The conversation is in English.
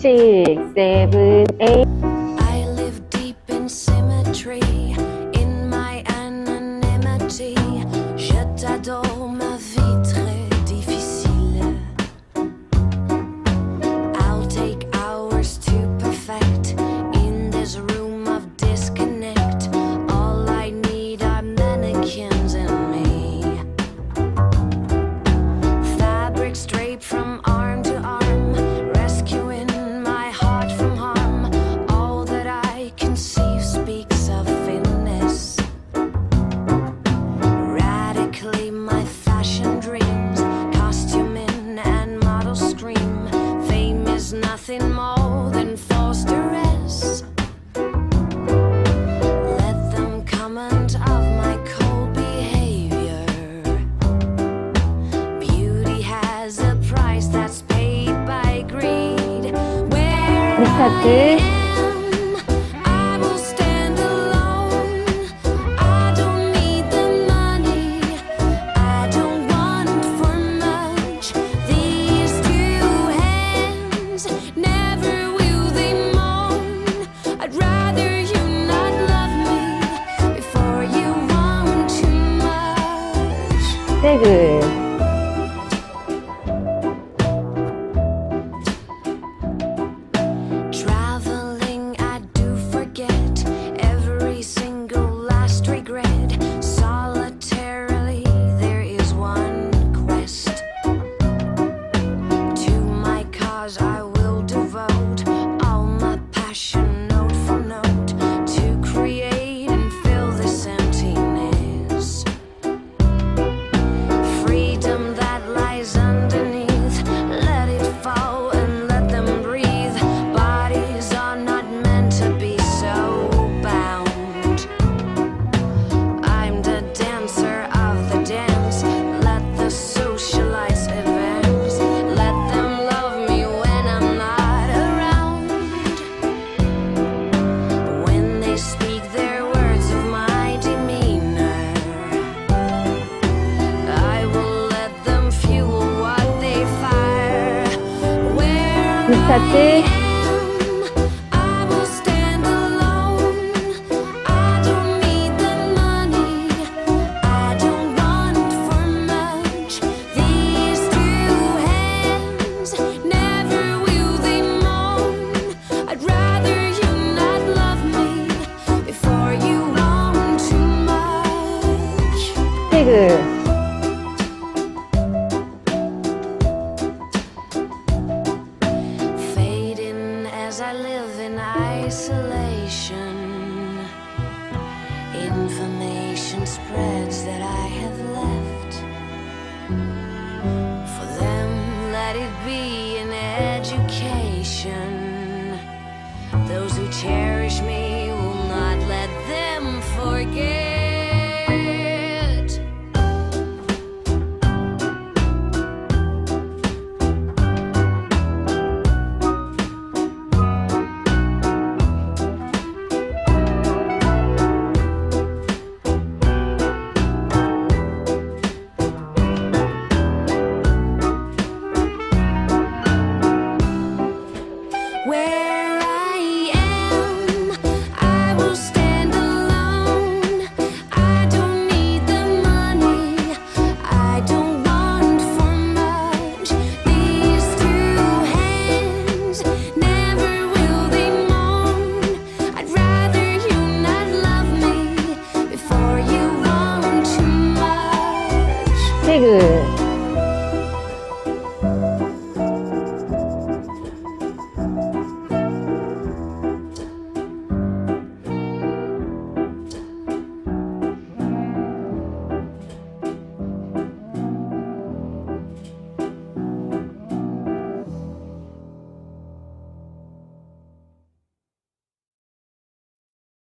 6, 7, 8. I live deep in symmetry, in my anonymity. Je t'adore, ma vie très difficile. I'll take hours to perfect in this room of disconnect. All I need are mannequins and me. Fabric straight from arm to arm, rescuing my heart from harm. All that I conceive speaks of thinness. Radically my fashion dreams, costuming and model scream. Fame is nothing more than false duress. Let them comment of my cold behavior. Beauty has a price that's paid by greed. Where 리스타트. I will stand alone. I don't need the money. I don't want for much. These two hands, never will they moan. I'd rather you not love me before you want too much. 세글. Traveling, I do forget every single last regret. Solitarily, there is one quest. To my cause, I will devote all my passion, note for note, to create and fill this emptiness. Freedom that lies underneath, let it fall and let them breathe. Bodies are not meant to be so bound. I'm the dancer of the dance. Let the socialites advance. Let them love me when I'm not around. When they speak their words of my demeanor, I will let them fuel what they fire. Where 리스타트. I will stand alone. I don't need the money. I don't want for much. These two hands, never will they moan. I'd rather you not love me before you want too much. 세글. Fading as I live in isolation. Information spreads that I have left. For them, let it be